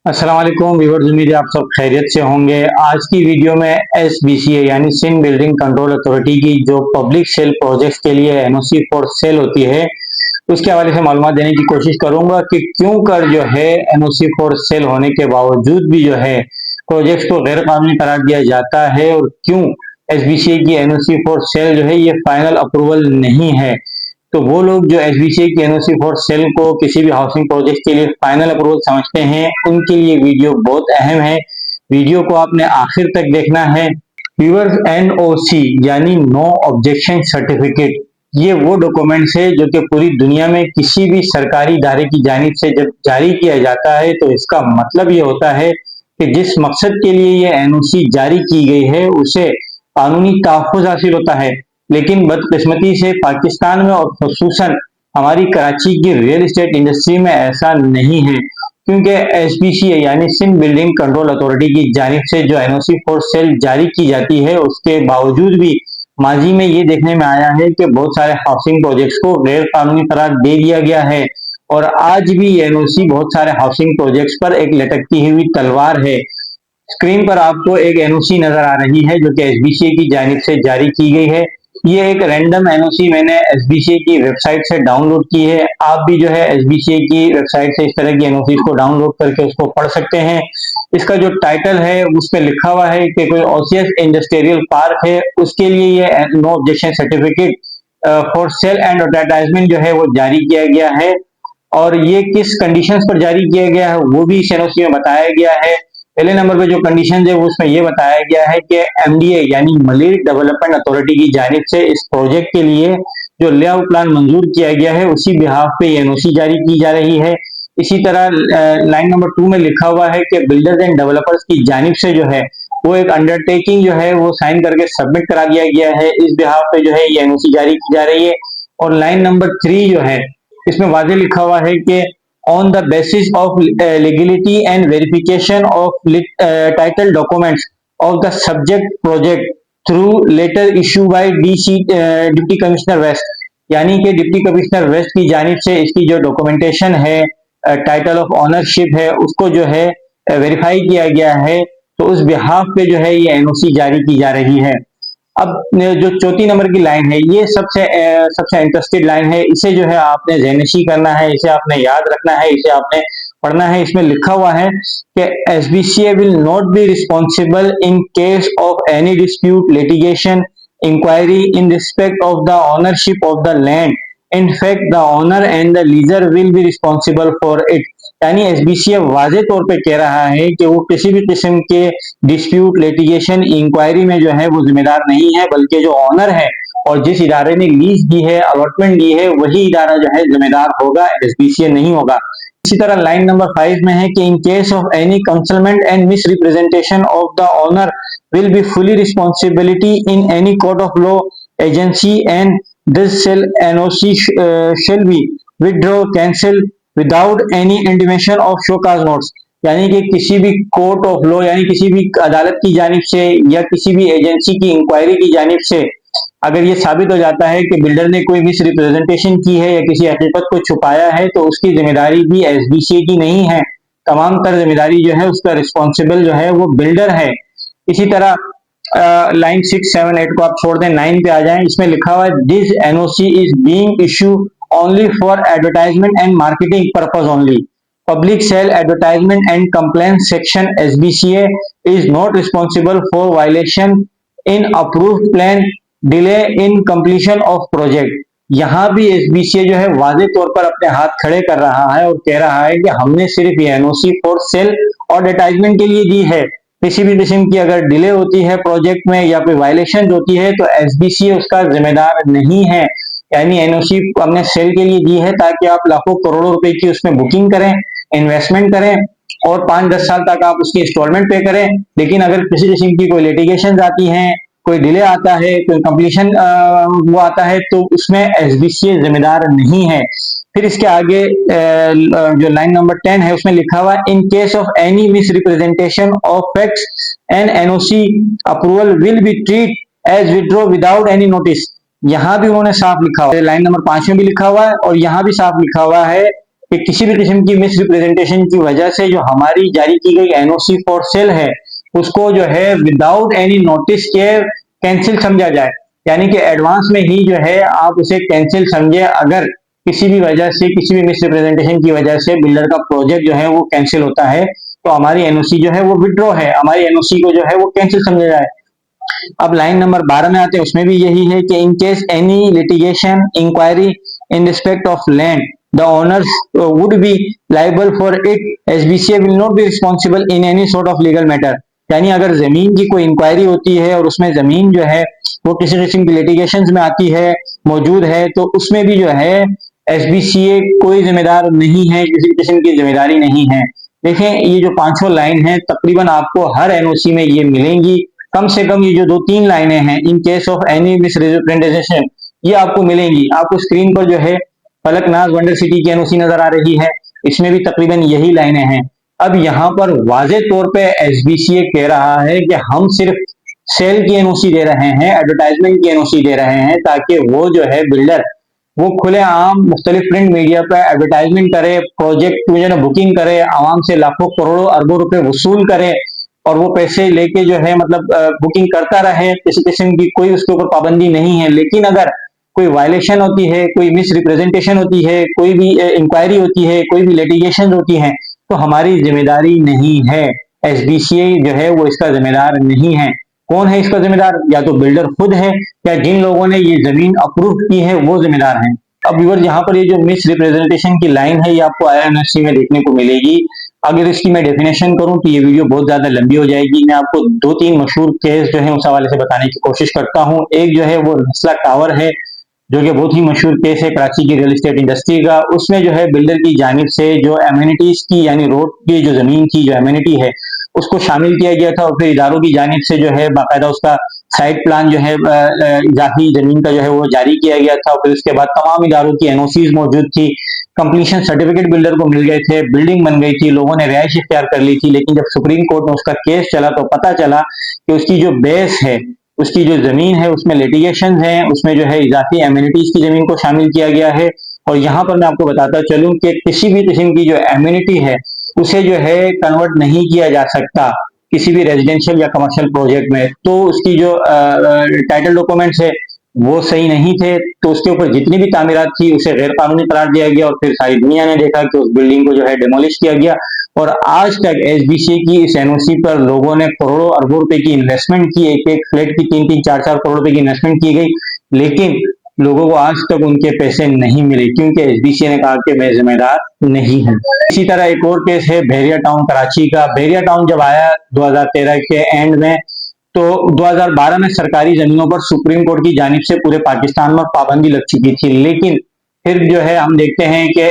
अस्सलाम वालेकुम व्यूअर्स, उम्मीद है आप सब खैरियत से होंगे। आज की वीडियो में एसबीसीए यानी सिंध बिल्डिंग कंट्रोल अथॉरिटी की जो पब्लिक सेल प्रोजेक्ट्स के लिए एनओसी फॉर सेल होती है, उसके हवाले से मालूमात देने की कोशिश करूंगा कि क्यों कर जो है एनओसी फॉर सेल होने के बावजूद भी जो है प्रोजेक्ट्स को गैर कानूनी करार दिया जाता है, और क्यों एसबीसीए की एनओसी फॉर सेल जो है ये फाइनल अप्रूवल नहीं है। तो वो लोग जो एसबीसीए की एनओसी फॉर सेल को किसी भी हाउसिंग प्रोजेक्ट के लिए फाइनल अप्रूवल समझते हैं, उनके लिए वीडियो बहुत अहम है। वीडियो को आपने आखिर तक देखना है। व्यूअर्स, एनओसी यानी नो ऑब्जेक्शन सर्टिफिकेट, ये वो डॉक्यूमेंट्स है जो कि पूरी दुनिया में किसी भी सरकारी इदारे की जानिब से जब जारी किया जाता है तो इसका मतलब ये होता है कि जिस मकसद के लिए ये एनओसी जारी की गई है उसे कानूनी तहफ़्फ़ुज़ हासिल होता है। लेकिन बदकिस्मती से पाकिस्तान में और खुसूसन हमारी कराची की रियल एस्टेट इंडस्ट्री में ऐसा नहीं है, क्योंकि एसबीसीए यानी सिंध बिल्डिंग कंट्रोल अथॉरिटी की जानिब से जो एनओसी फॉर सेल जारी की जाती है, उसके बावजूद भी माजी में ये देखने में आया है कि बहुत सारे हाउसिंग प्रोजेक्ट्स को गैर कानूनी करार दे दिया गया है। और आज भी एनओसी बहुत सारे हाउसिंग प्रोजेक्ट्स पर एक लटकती हुई तलवार है। स्क्रीन पर आपको एक एनओसी नजर आ रही है जो कि एसबीसीए की जानिब से जारी की गई है। ये एक रैंडम एनओसी मैंने एसबीसीए की वेबसाइट से डाउनलोड की है। आप भी जो है एसबीसीए की वेबसाइट से इस तरह की एनओसी को डाउनलोड करके उसको पढ़ सकते हैं। इसका जो टाइटल है उस पर लिखा हुआ है कि कोई ओसियस इंडस्ट्रियल पार्क है, उसके लिए ये no objection certificate for sale and advertisement जो है वो जारी किया गया है। और ये किस कंडीशंस पर जारी किया गया है वो भी इस एनओसी में बताया गया है। पहले नंबर पे जो कंडीशन है वो उसमें ये बताया गया है कि एमडीए यानी मलिक डेवलपमेंट अथॉरिटी की जानिब से इस प्रोजेक्ट के लिए जो लेआउट प्लान मंजूर किया गया है उसी बिहाफ पे एनओसी जारी की जा रही है। इसी तरह लाइन नंबर 2 में लिखा हुआ है कि बिल्डर्स एंड डेवलपर्स की जानिब से जो है वो एक अंडरटेकिंग जो है वो साइन करके सबमिट करा दिया गया है, इस बिहाफ पे जो है ये एनओसी जारी की जा रही है। और लाइन नंबर 3 जो है इसमें वाजे लिखा हुआ है कि on the basis of legality and verification of title documents of the subject project through letter issued by DC deputy commissioner west, यानी कि डिप्टी कमिश्नर वेस्ट की जानिब से इसकी जो डॉक्यूमेंटेशन है, टाइटल ऑफ ऑनरशिप है, उसको जो है वेरीफाई किया गया है। तो उस बिहाफ पे जो है ये एनओसी जारी की जा रही है। अब जो चौथी नंबर की लाइन है ये सबसे इंटरेस्टेड लाइन है। इसे जो है आपने ज़हनशी करना है, इसे आपने याद रखना है, इसे आपने पढ़ना है। इसमें लिखा हुआ है कि SBCA will not be responsible in case of any dispute litigation inquiry in respect of the ownership of the land. In fact the owner and the leaser will be responsible for it. यानी SBCA वाजे तौर पे कह रहा है कि वो किसी भी किस्म के डिस्प्यूट लिटिगेशन इंक्वायरी में जो है वो जिम्मेदार नहीं है, बल्कि जो ऑनर है और जिस इदारे ने लीज दी है, अलॉटमेंट दी है, वही इदारा जो है जिम्मेदार होगा, एसबीसीए नहीं होगा। इसी तरह लाइन नंबर 5 में है कि in case of any concealment and misrepresentation of the owner will be fully responsibility in any court of law agency and this sale NOC shall be withdraw cancel without any intimation of show cause notes. यानी कि किसी भी court of law यानी किसी भी अदालत की जानिब से या किसी भी एजेंसी की इंक्वायरी की जानिब से अगर ये साबित हो जाता है कि बिल्डर ने कोई मिस रिप्रेजेंटेशन की है या किसी हकीकत को छुपाया है, तो उसकी जिम्मेदारी भी एसबीसीए की नहीं है। तमाम तर जिम्मेदारी जो है उसका रिस्पॉन्सिबल जो है वो बिल्डर है। इसी तरह लाइन 6, 7, 8 को आप छोड़ दें, 9 पे आ जाएं। इसमें लिखा हुआ है this NOC is being issue only for advertisement and marketing purpose only. Public sale advertisement and complaints section SBCA is not responsible for violation in approved plan, delay in completion of project. यहाँ भी एसबीसीए जो है वाजे तौर पर अपने हाथ खड़े कर रहा है और कह रहा है कि हमने सिर्फ ये एनओसी फॉर सेल और एडवर्टाइजमेंट के लिए दी है। किसी भी किस्म की अगर डिले होती है प्रोजेक्ट में या कोई वायलेशन होती है तो एसबीसीए उसका जिम्मेदार नहीं है। यानी एनओसी हमने सेल के लिए दी है ताकि आप लाखों करोड़ों रुपए की उसमें बुकिंग करें, इन्वेस्टमेंट करें और 5-10 साल तक आप उसकी इंस्टॉलमेंट पे करें। लेकिन अगर किसी किस्म की कोई लिटिगेशन आती हैं, कोई डिले आता है, कोई कंप्लीशन वो आता है, तो उसमें एसबीसीए जिम्मेदार नहीं है। फिर इसके आगे जो लाइन नंबर 10 है उसमें लिखा हुआ in case of any misrepresentation of facts and NOC approval will be treat as withdraw without any notice. यहाँ भी उन्होंने साफ लिखा हुआ है, लाइन नंबर 5 में भी लिखा हुआ है और यहाँ भी साफ लिखा हुआ है कि किसी भी किस्म की मिस रिप्रेजेंटेशन की वजह से जो हमारी जारी की गई एनओसी फॉर सेल है उसको जो है विदाउट एनी नोटिस के कैंसिल समझा जाए, यानी कि एडवांस में ही जो है आप उसे कैंसिल समझे। अगर किसी भी वजह से, किसी भी मिस रिप्रेजेंटेशन की वजह से बिल्डर का प्रोजेक्ट जो है वो कैंसिल होता है तो हमारी एनओसी जो है वो विड्रॉ है, हमारी एनओसी को जो है वो कैंसिल समझा जाए। अब लाइन नंबर 12 में आते हैं, उसमें भी यही है कि in case any litigation inquiry in respect of land the owners would be liable for it, SBCA will not be responsible in any sort of legal matter. यानी अगर जमीन की कोई इंक्वायरी होती है और उसमें जमीन जो है वो किसी किस्म की लिटिगेशन में आती है, मौजूद है, तो उसमें भी जो है एसबीसीए कोई जिम्मेदार नहीं है, किसी किस्म की जिम्मेदारी नहीं है। देखें ये जो पांचों लाइन है तकरीबन आपको हर एनओसी में ये मिलेंगी। कम से कम ये जो 2-3 लाइनें हैं, इन केस ऑफ एनी मिसरिप्रेजेंटेशन, ये आपको मिलेंगी। आपको स्क्रीन पर जो है फलकनाज वंडर सिटी की एनओसी नजर आ रही है, इसमें भी तकरीबन यही लाइनें हैं। अब यहाँ पर वाजे तौर पे एसबीसीए कह रहा है कि हम सिर्फ सेल की एनओसी दे रहे हैं, एडवर्टाइजमेंट की एनओसी दे रहे हैं, ताकि वो जो है बिल्डर वो खुलेआम मुख्तलिफ प्रिंट मीडिया पर एडवर्टाइजमेंट करे, प्रोजेक्ट में जो है बुकिंग करे, आवाम से लाखों करोड़ों अरबों रुपए वसूल करे और वो पैसे लेके जो है मतलब बुकिंग करता रहे, किसी किस्म की कोई उसके ऊपर पाबंदी नहीं है। लेकिन अगर कोई वायलेशन होती है, कोई मिस रिप्रेजेंटेशन होती है, कोई भी इंक्वायरी होती है, कोई भी लिटिगेशन होती है, तो हमारी जिम्मेदारी नहीं है। एसबीसीए जो है वो इसका जिम्मेदार नहीं है। कौन है इसका जिम्मेदार? या तो बिल्डर खुद है या जिन लोगों ने ये जमीन अप्रूव की है वो जिम्मेदार हैं। अब व्यूअर यहाँ पर ये जो मिस रिप्रेजेंटेशन की लाइन है ये आपको आईएनएससी में देखने को मिलेगी। अगर इसकी मैं डेफिनेशन करूं तो ये वीडियो बहुत ज्यादा लंबी हो जाएगी। मैं आपको 2-3 मशहूर केस जो है उस हवाले से बताने की कोशिश करता हूं। एक जो है वो नस्ला टावर है, जो कि बहुत ही मशहूर केस है कराची की रियल एस्टेट इंडस्ट्री का। उसमें जो है बिल्डर की जानिब से जो एम्यूनिटीज की यानी रोड की जो जमीन की जो एम्यूनिटी है उसको शामिल किया गया था और फिर इदारों की जानिब से जो है बाकायदा उसका साइड प्लान जो है इजाफी जमीन का जो है वो जारी किया गया था। और फिर उसके बाद तमाम इदारों की एनओसीज मौजूद थी, कंप्लीशन सर्टिफिकेट बिल्डर को मिल गए थे, बिल्डिंग बन गई थी, लोगों ने रिहाइश इख्तियार कर ली थी। लेकिन जब सुप्रीम कोर्ट में उसका केस चला तो पता चला कि उसकी जो बेस है, उसकी जो जमीन है उसमें लिटिगेशन है, उसमें जो है इजाफी एम्यूनिटीज की जमीन को शामिल किया गया है। और यहाँ पर मैं आपको बताता चलूं कि किसी भी किस्म की जो एम्यूनिटी है उसे जो है कन्वर्ट नहीं किया जा सकता किसी भी रेजिडेंशियल या कमर्शियल प्रोजेक्ट में। तो उसकी जो टाइटल डॉक्यूमेंट्स है वो सही नहीं थे, तो उसके ऊपर जितनी भी तामीरात थी उसे गैर कानूनी करार दिया गया और फिर सारी दुनिया ने देखा कि उस बिल्डिंग को जो है डिमोलिश किया गया। और आज तक एसबीसी की इस एनओसी पर लोगों ने करोड़ों अरबों रुपए की इन्वेस्टमेंट की, एक एक फ्लैट की 3-3, 4-4 करोड़ रुपए की इन्वेस्टमेंट की गई, लेकिन लोगों को आज तक उनके पैसे नहीं मिले क्योंकि एसबीसी ने कहा कि मैं जिम्मेदार नहीं हूं। इसी तरह एक और केस है बहरिया टाउन कराची का। बहरिया टाउन जब आया 2013 के एंड में, तो 2012 में सरकारी जमीनों पर सुप्रीम कोर्ट की जानिब से पूरे पाकिस्तान में पाबंदी लग चुकी थी। लेकिन फिर जो है हम देखते हैं कि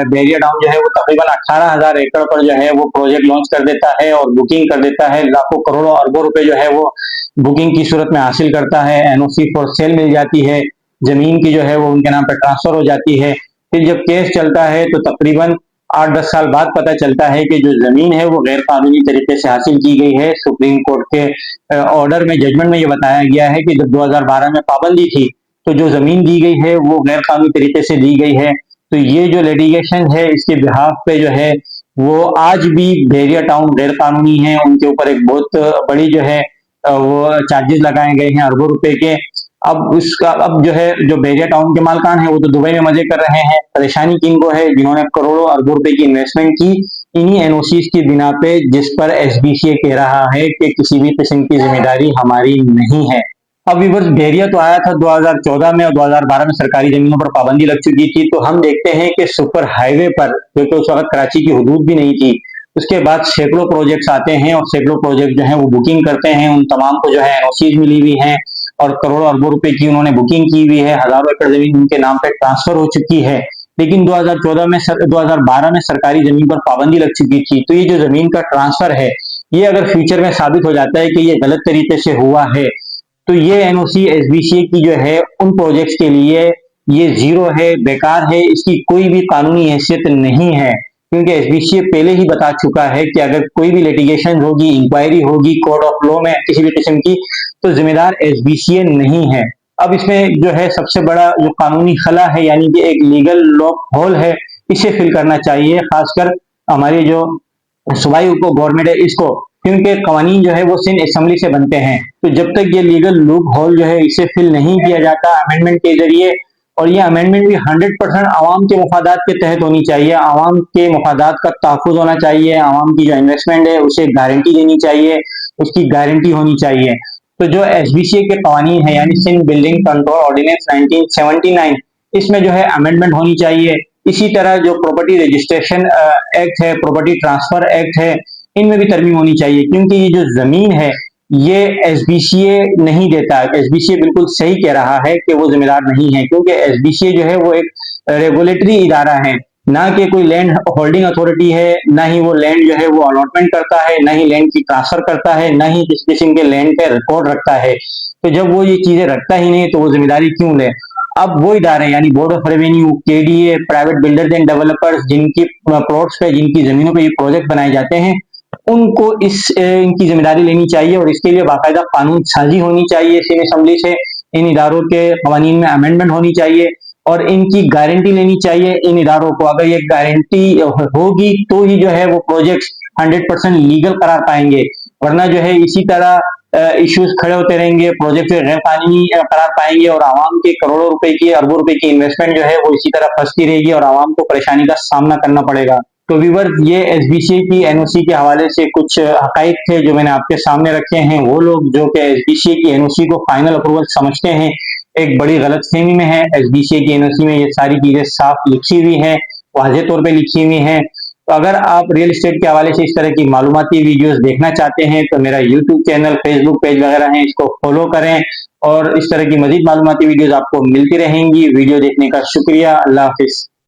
बहरिया टाउन जो है वो तकरीबन 18,000 एकड़ पर जो है वो प्रोजेक्ट लॉन्च कर देता है और बुकिंग कर देता है, लाखों करोड़ों अरबों रुपए जो है वो बुकिंग की सूरत में हासिल करता है, एनओसी फॉर सेल मिल जाती है, जमीन की जो है वो उनके नाम पर ट्रांसफर हो जाती है। फिर जब केस चलता है तो तकरीबन 8-10 साल बाद पता चलता है कि जो जमीन है वो गैर कानूनी तरीके से हासिल की गई है। सुप्रीम कोर्ट के ऑर्डर में, जजमेंट में ये बताया गया है कि जब 2012 में पाबंदी थी तो जो जमीन दी गई है वो गैर कानूनी तरीके से दी गई है। तो ये जो लिटिगेशन है इसके बिहाफ पे जो है वो आज भी बहरिया टाउन गैर कानूनी है। उनके ऊपर एक बहुत बड़ी जो है वो चार्जेस लगाए गए हैं अरबों रुपए के। अब जो है जो बहरिया टाउन के मालकान है वो तो दुबई में मजे कर रहे हैं। परेशानी किनको है? जिन्होंने करोड़ों अरबों रुपए की इन्वेस्टमेंट की इन्हीं एनओसीज की बिना पे, जिस पर एसबीसीए कह रहा है कि किसी भी किस्म की जिम्मेदारी हमारी नहीं है। अब विवर्स बहरिया तो आया था 2014 में और 2012 में सरकारी जमीनों पर पाबंदी लग चुकी थी। तो हम देखते हैं कि सुपर हाईवे पर, जो कि उस वक्त कराची की हदूद भी नहीं थी, उसके बाद सैकड़ों प्रोजेक्ट्स आते हैं और सैकड़ों प्रोजेक्ट जो है वो बुकिंग करते हैं। उन तमाम को जो है एनओसीज मिली हुई है और करोड़ों अरबों रुपए की उन्होंने बुकिंग की हुई है, हजारों एकड़ जमीन उनके नाम पे ट्रांसफर हो चुकी है। लेकिन 2012 में सरकारी जमीन पर पाबंदी लग चुकी थी। तो ये जो जमीन का ट्रांसफर है ये अगर फ्यूचर में साबित हो जाता है कि ये गलत तरीके से हुआ है तो ये एनओसी एसबीसीए की जो है उन प्रोजेक्ट्स के लिए ये जीरो है, बेकार है, इसकी कोई भी कानूनी हैसियत नहीं है। क्योंकि एसबीसीए पहले ही बता चुका है कि अगर कोई भी लिटिगेशन होगी, इंक्वायरी होगी कोर्ट ऑफ लॉ में किसी भी किस्म की, तो जिम्मेदार एसबीसीए नहीं है। अब इसमें जो है सबसे बड़ा जो कानूनी खला है यानी कि एक लीगल लॉक होल है इसे फिल करना चाहिए, खासकर हमारी जो सूबाई को गवर्नमेंट है इसको, क्योंकि कवानीन जो है वो सिंध असेंबली से बनते हैं। तो जब तक ये लीगल लूप होल जो है इसे फिल नहीं किया जाता अमेंडमेंट के जरिए, और ये अमेंडमेंट भी 100% आवाम के मुफादात के तहत होनी चाहिए, आवाम के मुफादात का तहफ़्फ़ुज़ होना चाहिए, आवाम की जो इन्वेस्टमेंट है उसे गारंटी देनी चाहिए, उसकी गारंटी होनी चाहिए। तो जो एसबीसीए के कवानीन है यानी सिंध बिल्डिंग कंट्रोल ऑर्डिनेंस 1979, इसमें जो है अमेंडमेंट होनी चाहिए। इसी तरह जो प्रॉपर्टी रजिस्ट्रेशन एक्ट है, प्रॉपर्टी ट्रांसफर एक्ट है, इनमें भी तरमीम होनी चाहिए, क्योंकि ये जो जमीन है ये एसबीसीए नहीं देता। एसबीसीए बिल्कुल सही कह रहा है कि वो जिम्मेदार नहीं है, क्योंकि एसबीसीए जो है वो एक रेगुलेटरी इदारा है, ना कि कोई लैंड होल्डिंग अथॉरिटी है, ना ही वो लैंड जो है वो अलॉटमेंट करता है, ना ही लैंड की ट्रांसफर करता है, ना ही किसी किस्म के लैंड का रिकॉर्ड रखता है। तो जब वो ये चीजें रखता ही नहीं तो वो जिम्मेदारी क्यों ले। अब वो इदारे यानी board of revenue, KDA, private builders and developers, जिनकी प्लॉट्स पे, जिनकी जमीनों पे ये प्रोजेक्ट बनाए जाते हैं, उनको इनकी जिम्मेदारी लेनी चाहिए, और इसके लिए बाकायदा कानून साजी होनी चाहिए सिंध असेंबली से। इन इदारों के कवानीन में अमेंडमेंट होनी चाहिए और इनकी गारंटी लेनी चाहिए इन इदारों को। अगर ये गारंटी होगी तो ही जो है वो प्रोजेक्ट 100% लीगल करार पाएंगे, वरना जो है इसी तरह इश्यूज खड़े होते रहेंगे, प्रोजेक्ट गैर कानूनी करार पाएंगे, और आवाम के करोड़ों रुपए की, अरबों रुपए की इन्वेस्टमेंट जो है वो इसी तरह फंसती रहेगी और आवाम को परेशानी का सामना करना पड़ेगा। तो व्यूअर, ये एसबीसीए की एनओसी के हवाले से कुछ हकाइक थे जो मैंने आपके सामने रखे हैं। वो लोग जो कि एसबीसीए की एनओसी को फाइनल अप्रूवल समझते हैं, एक बड़ी गलतफहमी में है। एसबीसीए की एनओसी में ये सारी चीजें साफ लिखी हुई हैं, वाज़ेह तौर पे लिखी हुई हैं। तो अगर आप रियल एस्टेट के हवाले से इस तरह की मालूमाती वीडियोस देखना चाहते हैं तो मेरा यूट्यूब चैनल, फेसबुक पेज वगैरह है, इसको फॉलो करें, और इस तरह की मजीद मालूमाती वीडियोस आपको मिलती रहेंगी। वीडियो देखने का शुक्रिया। अल्लाह हाफिज।